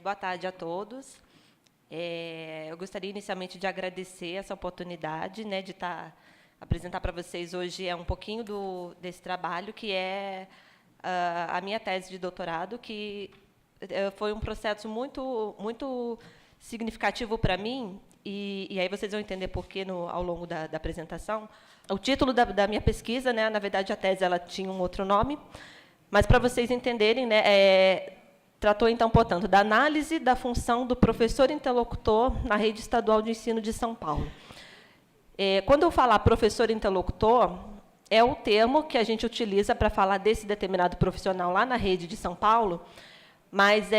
Boa tarde a todos. Eu gostaria inicialmente de agradecer essa oportunidade, né, de apresentar para vocês hoje um pouquinho desse trabalho, que é a minha tese de doutorado, que foi um processo muito significativo para mim, e aí vocês vão entender por quê ao longo da apresentação. O título da minha pesquisa, né, na verdade, a tese ela tinha um outro nome, mas, para vocês entenderem, né, tratou, então, portanto, da análise da função do professor interlocutor na rede estadual de ensino de São Paulo. Quando eu falar professor interlocutor, é o termo que a gente utiliza para falar desse determinado profissional lá na rede de São Paulo, mas,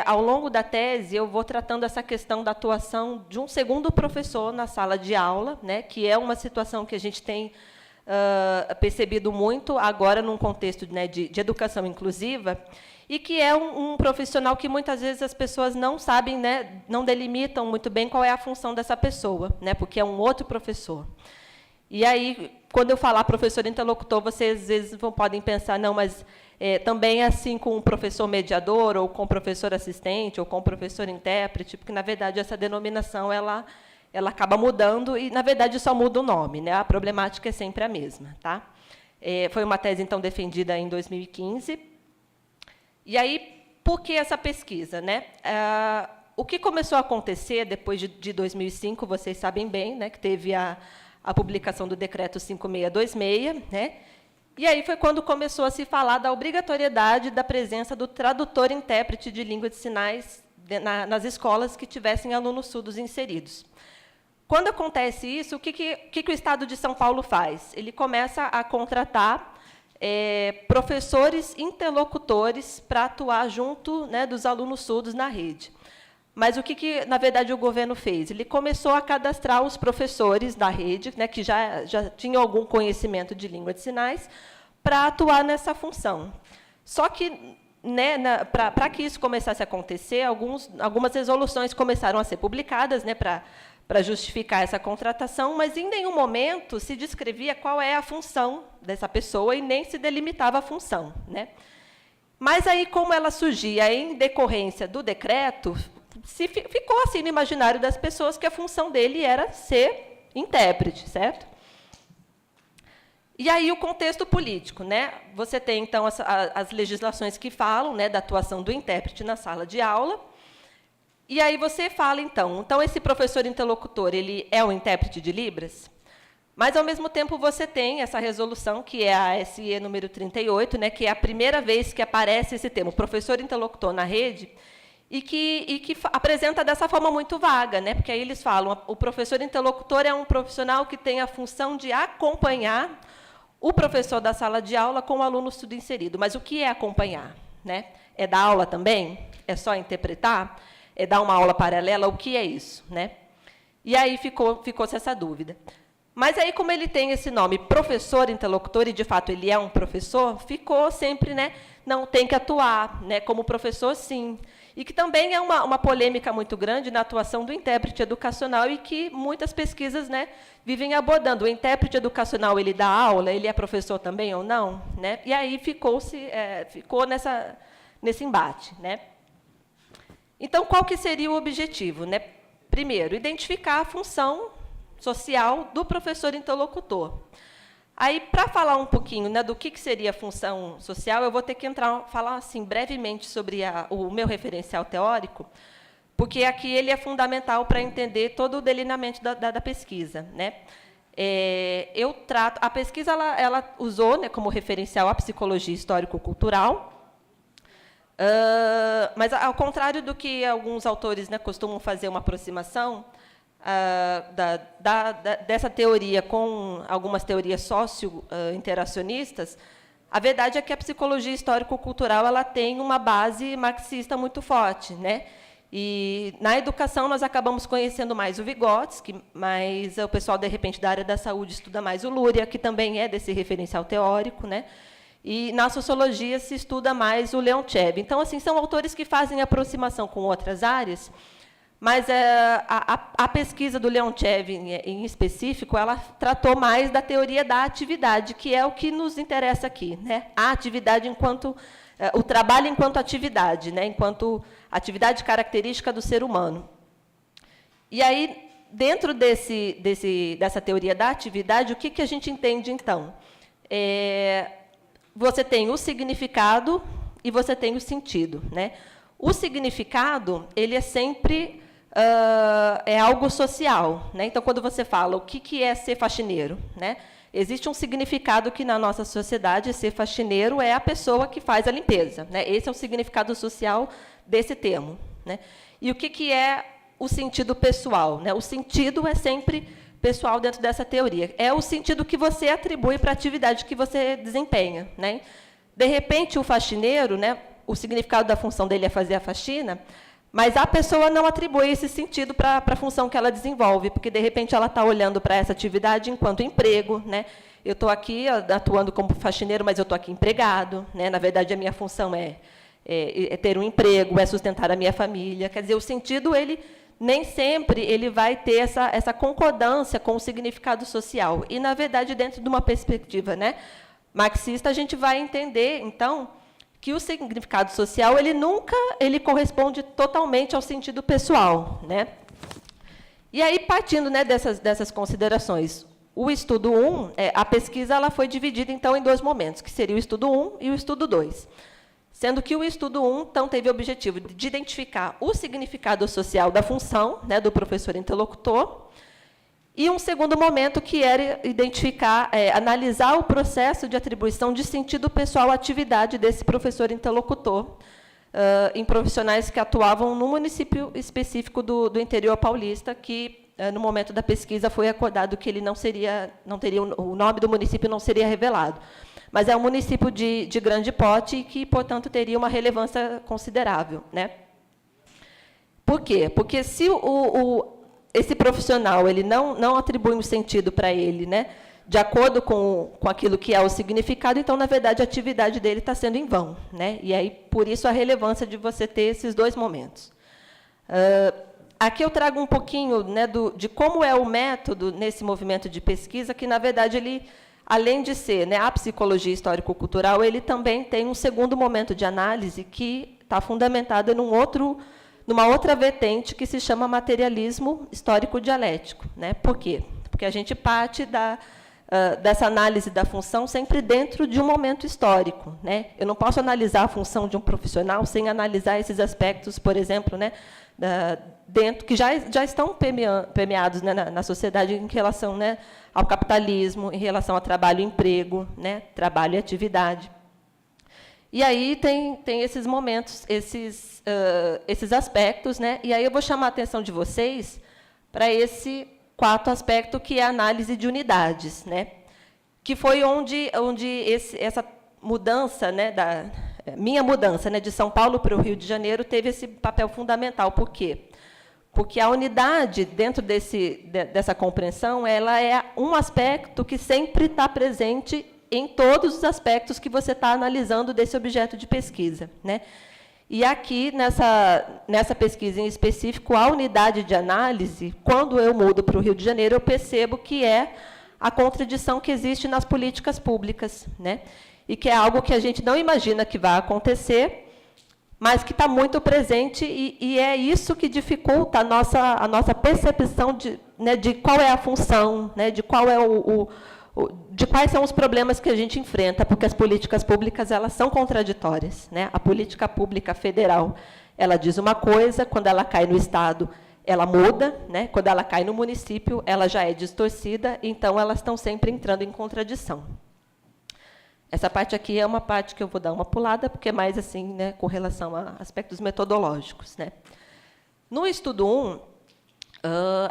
ao longo da tese, eu vou tratando essa questão da atuação de um segundo professor na sala de aula, né, que é uma situação que a gente tem percebido muito agora num contexto, né, de educação inclusiva, e que é um profissional que, muitas vezes, as pessoas não sabem, né, não delimitam muito bem qual é a função dessa pessoa, né, porque é um outro professor. E aí, quando eu falar professor interlocutor, vocês, às vezes, podem pensar, não, mas também é assim com o professor mediador, ou com o professor assistente, ou com o professor intérprete, porque, na verdade, essa denominação ela acaba mudando e, na verdade, só muda o nome, né? A problemática é sempre a mesma. Tá? Foi uma tese, então, defendida em 2015. E aí, por que essa pesquisa? Né? O que começou a acontecer depois de 2005, vocês sabem bem, né, que teve a publicação do Decreto 5626, né? E aí foi quando começou a se falar da obrigatoriedade da presença do tradutor-intérprete de língua de sinais nas escolas que tivessem alunos surdos inseridos. Quando acontece isso, o que o Estado de São Paulo faz? Ele começa a contratar professores interlocutores para atuar junto, né, dos alunos surdos na rede. Mas o que na verdade, o governo fez? Ele começou a cadastrar os professores da rede, né, que já tinham algum conhecimento de língua de sinais, para atuar nessa função. Só que, né, para que isso começasse a acontecer, algumas resoluções começaram a ser publicadas, né, para justificar essa contratação, mas, em nenhum momento, se descrevia qual é a função dessa pessoa e nem se delimitava a função. Né? Mas, aí, como ela surgia em decorrência do decreto, ficou assim no imaginário das pessoas que a função dele era ser intérprete, certo? E aí o contexto político, né? Você tem, então, as legislações que falam, né, da atuação do intérprete na sala de aula. E aí você fala, então, esse professor interlocutor, ele é o intérprete de Libras? Mas, ao mesmo tempo, você tem essa resolução, que é a SE número 38, né, que é a primeira vez que aparece esse termo, professor interlocutor na rede, e que apresenta dessa forma muito vaga, né? Porque aí eles falam, o professor interlocutor é um profissional que tem a função de acompanhar o professor da sala de aula com o aluno surdo inserido. Mas o que é acompanhar? Né? É dar aula também? É só interpretar? É dar uma aula paralela? O que é isso? Né? E aí ficou-se essa dúvida. Mas, aí, como ele tem esse nome, professor interlocutor, e, de fato, ele é um professor, ficou sempre, né, não tem que atuar, né, como professor, sim. E que também é uma polêmica muito grande na atuação do intérprete educacional e que muitas pesquisas, né, vivem abordando. O intérprete educacional, ele dá aula, ele é professor também ou não? Né? E aí ficou nesse embate. Né? Então, qual que seria o objetivo? Né? Primeiro, identificar a função social do professor interlocutor. Aí, para falar um pouquinho, né, do que seria a função social, eu vou ter que falar assim, brevemente sobre o meu referencial teórico, porque aqui ele é fundamental para entender todo o delineamento da pesquisa. Né? A pesquisa ela usou, né, como referencial a psicologia histórico-cultural, mas, ao contrário do que alguns autores, né, costumam fazer uma aproximação, dessa teoria com algumas teorias socio-interacionistas, a verdade é que a psicologia histórico-cultural ela tem uma base marxista muito forte. Né? E, na educação, nós acabamos conhecendo mais o Vygotsky, mas o pessoal, de repente, da área da saúde estuda mais o Luria, que também é desse referencial teórico. Né? E, na sociologia, se estuda mais o Leontiev. Então, assim, são autores que fazem aproximação com outras áreas, mas a pesquisa do Leontiev, em específico, ela tratou mais da teoria da atividade, que é o que nos interessa aqui. Né? A atividade enquanto o trabalho enquanto atividade, né, enquanto atividade característica do ser humano. E aí, dentro dessa teoria da atividade, o que a gente entende, então? Você tem o significado e você tem o sentido, né? O significado, ele é sempre algo social, né? Então, quando você fala o que é ser faxineiro, né? Existe um significado que, na nossa sociedade, ser faxineiro é a pessoa que faz a limpeza, né? Esse é o significado social desse termo, né? E o que é o sentido pessoal, né? O sentido é sempre pessoal dentro dessa teoria. É o sentido que você atribui para a atividade que você desempenha, né? De repente, o faxineiro, né, o significado da função dele é fazer a faxina, mas a pessoa não atribui esse sentido para a função que ela desenvolve, porque, de repente, ela está olhando para essa atividade enquanto emprego, né? Eu estou aqui atuando como faxineiro, mas eu estou aqui empregado, né? Na verdade, a minha função é ter um emprego, é sustentar a minha família. Quer dizer, o sentido, ele nem sempre ele vai ter essa concordância com o significado social. E, na verdade, dentro de uma perspectiva, né, marxista, a gente vai entender, então, que o significado social ele nunca corresponde totalmente ao sentido pessoal, né? E aí, partindo, né, dessas considerações, o estudo 1, a pesquisa ela foi dividida, então, em dois momentos, que seria o estudo 1 e o estudo 2. Sendo que o estudo 1, então, teve o objetivo de identificar o significado social da função, né, do professor interlocutor, e um segundo momento, que era identificar, analisar o processo de atribuição de sentido pessoal à atividade desse professor interlocutor, em profissionais que atuavam no município específico do interior paulista, que, no momento da pesquisa, foi acordado que ele o nome do município não seria revelado. Mas é um município de grande porte e que, portanto, teria uma relevância considerável, né? Por quê? Porque se esse profissional ele não atribui um sentido para ele, né, de acordo com aquilo que é o significado, então, na verdade, a atividade dele está sendo em vão, né? E aí, por isso, a relevância de você ter esses dois momentos. Aqui eu trago um pouquinho, né, de como é o método nesse movimento de pesquisa, que, na verdade, ele, além de ser, né, a psicologia histórico-cultural, ele também tem um segundo momento de análise que está fundamentada numa outra vertente que se chama materialismo histórico-dialético, né? Por quê? Porque a gente parte dessa análise da função sempre dentro de um momento histórico, né? Eu não posso analisar a função de um profissional sem analisar esses aspectos, por exemplo, né, que já estão permeados, né, na sociedade em relação, né, ao capitalismo, em relação ao trabalho e emprego, né, trabalho e atividade. E aí tem esses momentos, esses aspectos, né? E aí eu vou chamar a atenção de vocês para esse quarto aspecto, que é a análise de unidades, né? Que foi onde essa mudança, né, minha mudança, né, de São Paulo para o Rio de Janeiro teve esse papel fundamental. Por quê? Porque a unidade, dentro dessa compreensão, ela é um aspecto que sempre está presente em todos os aspectos que você está analisando desse objeto de pesquisa, né? E aqui, nessa pesquisa em específico, a unidade de análise, quando eu mudo para o Rio de Janeiro, eu percebo que é a contradição que existe nas políticas públicas, né? E que é algo que a gente não imagina que vai acontecer, mas que está muito presente, e é isso que dificulta a nossa percepção né, de qual é a função, né, de qual é de quais são os problemas que a gente enfrenta, porque as políticas públicas elas são contraditórias, né? A política pública federal ela diz uma coisa, quando ela cai no Estado, ela muda, né? Quando ela cai no município, ela já é distorcida, então elas estão sempre entrando em contradição. Essa parte aqui é uma parte que eu vou dar uma pulada, porque é mais assim, né, com relação a aspectos metodológicos, né? No estudo 1,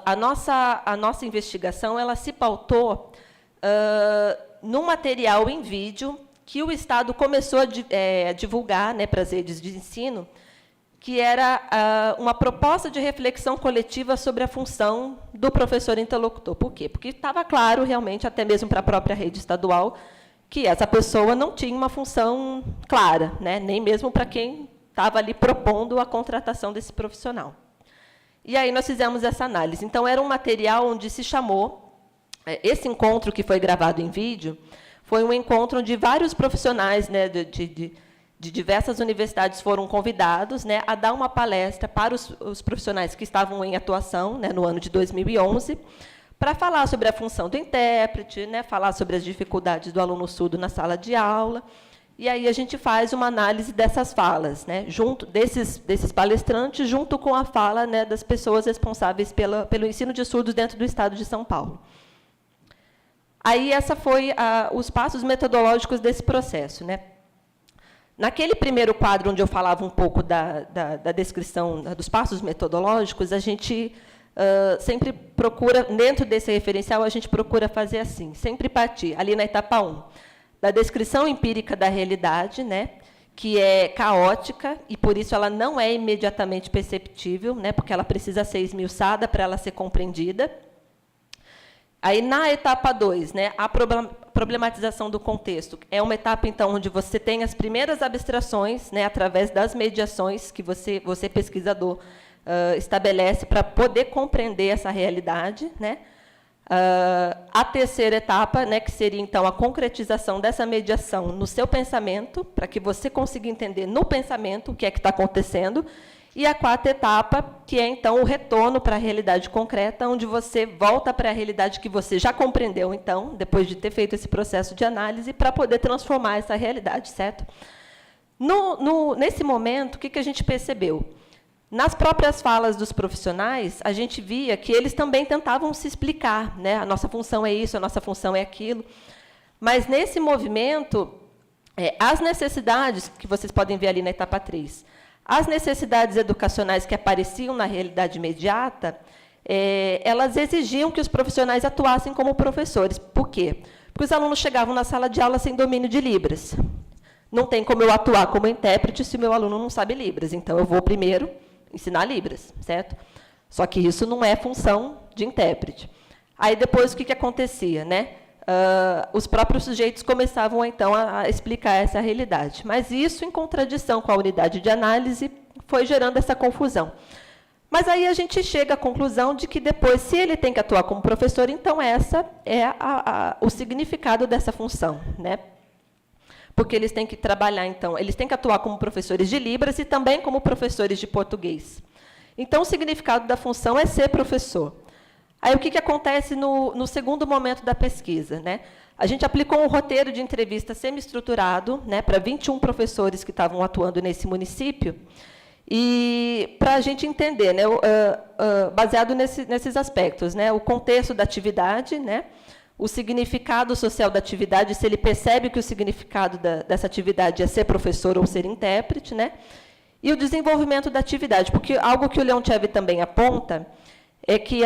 a nossa investigação ela se pautou num material em vídeo que o Estado começou a divulgar, né, para as redes de ensino, que era uma proposta de reflexão coletiva sobre a função do professor interlocutor. Por quê? Porque estava claro, realmente, até mesmo para a própria rede estadual, que essa pessoa não tinha uma função clara, né, nem mesmo para quem estava ali propondo a contratação desse profissional. E aí nós fizemos essa análise. Então, era um material onde se chamou. Esse encontro que foi gravado em vídeo foi um encontro onde vários profissionais, né, de diversas universidades foram convidados, né, a dar uma palestra para os profissionais que estavam em atuação, né, no ano de 2011, para falar sobre a função do intérprete, né, falar sobre as dificuldades do aluno surdo na sala de aula. E aí a gente faz uma análise dessas falas, né, junto desses palestrantes, junto com a fala, né, das pessoas responsáveis pelo ensino de surdos dentro do Estado de São Paulo. Aí, essa foi os passos metodológicos desse processo, né. Naquele primeiro quadro, onde eu falava um pouco da descrição dos passos metodológicos, a gente sempre procura, dentro desse referencial, a gente procura fazer assim, sempre partir, ali na etapa 1, da descrição empírica da realidade, né, que é caótica, e, por isso, ela não é imediatamente perceptível, né, porque ela precisa ser esmiuçada para ela ser compreendida. Aí, na etapa 2, né, a problematização do contexto. É uma etapa, então, onde você tem as primeiras abstrações, né, através das mediações que você pesquisador, estabelece para poder compreender essa realidade. Né. A terceira etapa, né, que seria, então, a concretização dessa mediação no seu pensamento, para que você consiga entender no pensamento o que é que está acontecendo. E a quarta etapa, que é, então, o retorno para a realidade concreta, onde você volta para a realidade que você já compreendeu, então, depois de ter feito esse processo de análise, para poder transformar essa realidade, certo? Nesse momento, o que a gente percebeu? Nas próprias falas dos profissionais, a gente via que eles também tentavam se explicar, né? A nossa função é isso, a nossa função é aquilo. Mas, nesse movimento, as necessidades, que vocês podem ver ali na etapa 3, as necessidades educacionais que apareciam na realidade imediata, elas exigiam que os profissionais atuassem como professores. Por quê? Porque os alunos chegavam na sala de aula sem domínio de Libras. Não tem como eu atuar como intérprete se o meu aluno não sabe Libras. Então, eu vou primeiro ensinar Libras, certo? Só que isso não é função de intérprete. Aí, depois, o que acontecia, né? Os próprios sujeitos começavam, então, a explicar essa realidade. Mas isso, em contradição com a unidade de análise, foi gerando essa confusão. Mas aí a gente chega à conclusão de que depois, se ele tem que atuar como professor, então essa é o significado dessa função, né? Porque eles têm que trabalhar, então, eles têm que atuar como professores de Libras e também como professores de português. Então, o significado da função é ser professor. Aí, o que acontece no segundo momento da pesquisa? Né? A gente aplicou um roteiro de entrevista semi-estruturado, né, para 21 professores que estavam atuando nesse município, e para a gente entender, né, baseado nesses aspectos, né, o contexto da atividade, né, o significado social da atividade, se ele percebe que o significado dessa atividade é ser professor ou ser intérprete, né, e o desenvolvimento da atividade, porque algo que o Leontiev também aponta é que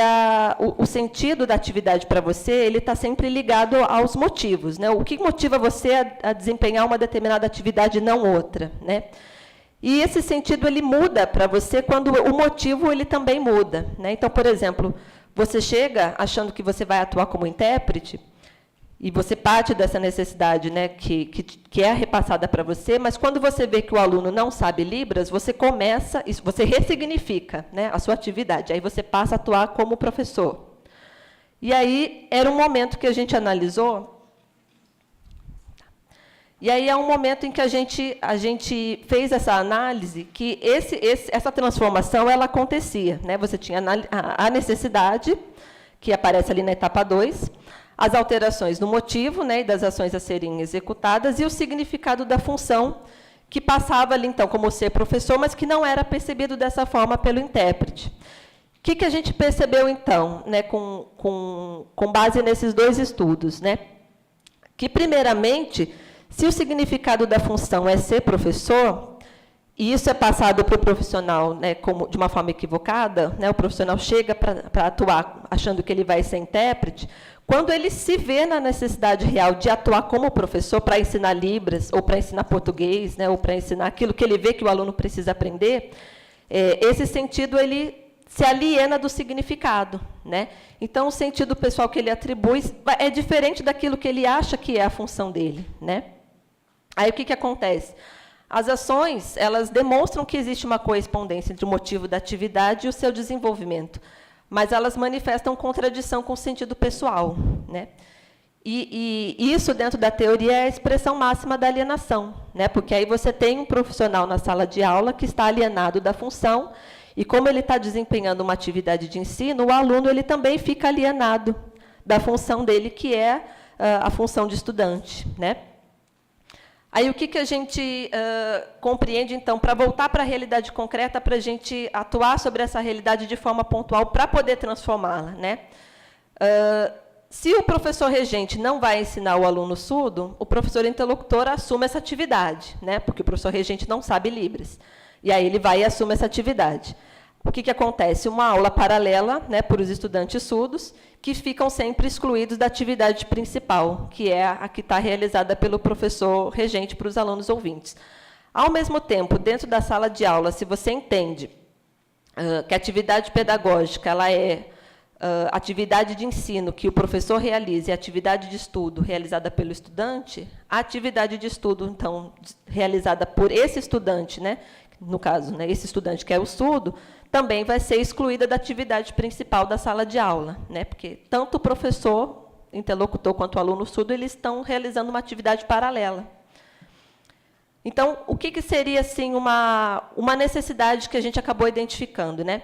o sentido da atividade para você ele está sempre ligado aos motivos, né? O que motiva você a desempenhar uma determinada atividade e não outra, né? E esse sentido ele muda para você quando o motivo ele também muda, né? Então, por exemplo, você chega achando que você vai atuar como intérprete e você parte dessa necessidade, né, que é repassada para você, mas quando você vê que o aluno não sabe Libras, você começa, você ressignifica, né, a sua atividade, aí você passa a atuar como professor. E aí era um momento que a gente analisou, e aí é um momento em que a gente fez essa análise, que essa transformação ela acontecia, né, você tinha a necessidade, que aparece ali na etapa 2, as alterações no motivo, né, e das ações a serem executadas, e o significado da função, que passava ali, então, como ser professor, mas que não era percebido dessa forma pelo intérprete. O que a gente percebeu, então, né, com base nesses dois estudos? Né? Que, primeiramente, se o significado da função é ser professor, e isso é passado para o profissional, né, de uma forma equivocada, né, o profissional chega para atuar achando que ele vai ser intérprete, quando ele se vê na necessidade real de atuar como professor para ensinar Libras, ou para ensinar português, né, ou para ensinar aquilo que ele vê que o aluno precisa aprender, esse sentido ele se aliena do significado. Né? Então, o sentido pessoal que ele atribui é diferente daquilo que ele acha que é a função dele. Né? Aí, o que acontece? As ações elas demonstram que existe uma correspondência entre o motivo da atividade e o seu desenvolvimento, mas elas manifestam contradição com o sentido pessoal. Né? E isso, dentro da teoria, é a expressão máxima da alienação, né? Porque aí você tem um profissional na sala de aula que está alienado da função, e como ele está desempenhando uma atividade de ensino, o aluno ele também fica alienado da função dele, que é a função de estudante, né? Aí, o que a gente compreende, então, para voltar para a realidade concreta, para a gente atuar sobre essa realidade de forma pontual, para poder transformá-la, né? Se o professor regente não vai ensinar o aluno surdo, o professor interlocutor assume essa atividade, né? Porque o professor regente não sabe Libras. E aí ele vai e assume essa atividade. O que acontece? Uma aula paralela, né, para os estudantes surdos, que ficam sempre excluídos da atividade principal, que é a que está realizada pelo professor regente para os alunos ouvintes. Ao mesmo tempo, dentro da sala de aula, se você entende que a atividade pedagógica ela é atividade de ensino que o professor realiza e a atividade de estudo realizada pelo estudante, a atividade de estudo, então, realizada por esse estudante, né, no caso, né, esse estudante que é o surdo, também vai ser excluída da atividade principal da sala de aula, né, porque tanto o professor, interlocutor, quanto o aluno surdo, eles estão realizando uma atividade paralela. Então, o que seria assim, uma necessidade que a gente acabou identificando, né?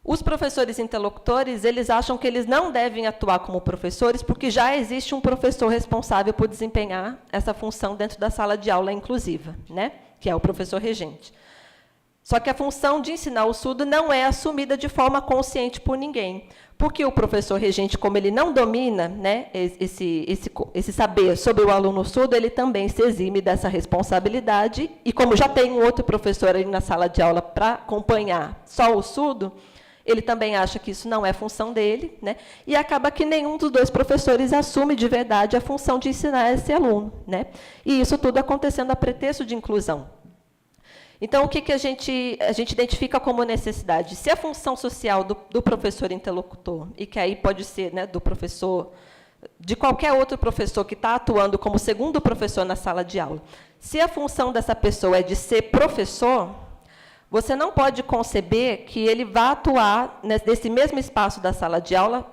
Os professores interlocutores, eles acham que eles não devem atuar como professores, porque já existe um professor responsável por desempenhar essa função dentro da sala de aula inclusiva, né? Que é o professor regente. Só que a função de ensinar o surdo não é assumida de forma consciente por ninguém, porque o professor regente, como ele não domina, né, esse saber sobre o aluno surdo, ele também se exime dessa responsabilidade, e como já tem um outro professor ali na sala de aula para acompanhar só o surdo, ele também acha que isso não é função dele, né, e acaba que nenhum dos dois professores assume de verdade a função de ensinar esse aluno, né, e isso tudo acontecendo a pretexto de inclusão. Então, o que a gente identifica como necessidade? Se a função social do professor interlocutor, e que aí pode ser, né, do professor, de qualquer outro professor que está atuando como segundo professor na sala de aula, se a função dessa pessoa é de ser professor, você não pode conceber que ele vá atuar nesse mesmo espaço da sala de aula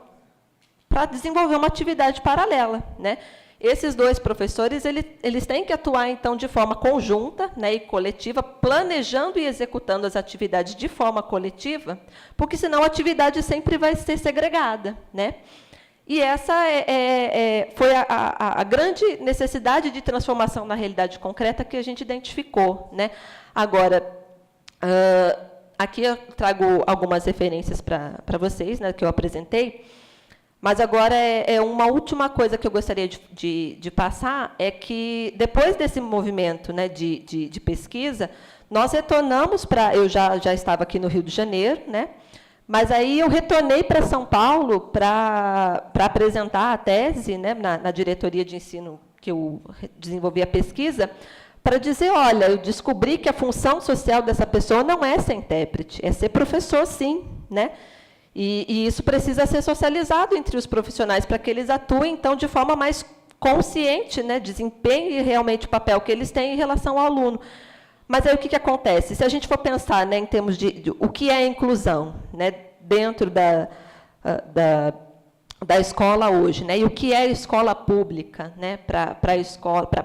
para desenvolver uma atividade paralela, né? Esses dois professores, eles têm que atuar, então, de forma conjunta, né, e coletiva, planejando e executando as atividades de forma coletiva, porque, senão, a atividade sempre vai ser segregada, né? E essa foi a grande necessidade de transformação na realidade concreta que a gente identificou, né? Agora, aqui eu trago algumas referências para vocês, né, que eu apresentei. Mas agora uma última coisa que eu gostaria de passar é que, depois desse movimento, né, de pesquisa, nós retornamos para... Eu já estava aqui no Rio de Janeiro, né, mas aí eu retornei para São Paulo para apresentar a tese, né, na diretoria de ensino que eu desenvolvi a pesquisa, para dizer, olha, eu descobri que a função social dessa pessoa não é ser intérprete, é ser professor, sim, né? E isso precisa ser socializado entre os profissionais para que eles atuem, então, de forma mais consciente, né, desempenhem realmente o papel que eles têm em relação ao aluno. Mas aí o que acontece? Se a gente for pensar, né, em termos de o que é inclusão, né, dentro da escola hoje, né, e o que é escola pública, né, para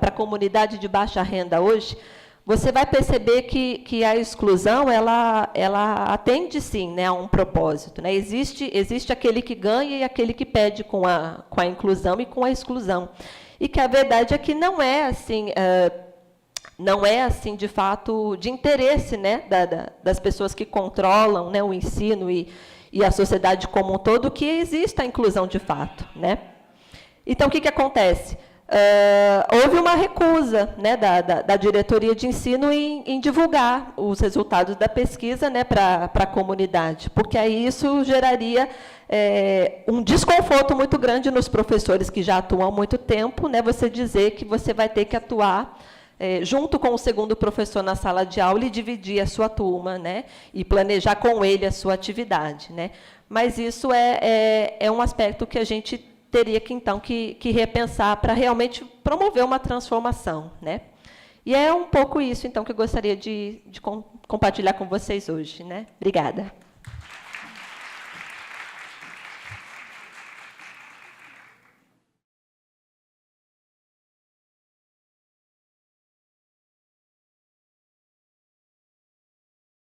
a comunidade de baixa renda hoje, você vai perceber que a exclusão ela atende, sim, né, a um propósito, né? Existe aquele que ganha e aquele que pede com a inclusão e com a exclusão. E que a verdade é que não é assim, de fato, de interesse, né, das pessoas que controlam, né, o ensino e a sociedade como um todo, que exista a inclusão de fato, né? Então, o que acontece? Houve uma recusa, né, da diretoria de ensino em divulgar os resultados da pesquisa, né, para a comunidade, porque aí isso geraria um desconforto muito grande nos professores que já atuam há muito tempo, né, você dizer que você vai ter que atuar junto com o segundo professor na sala de aula e dividir a sua turma, né, e planejar com ele a sua atividade, né. Mas isso é um aspecto que a gente teria que, então, que repensar para realmente promover uma transformação, né? E é um pouco isso, então, que eu gostaria de compartilhar com vocês hoje, né? Obrigada.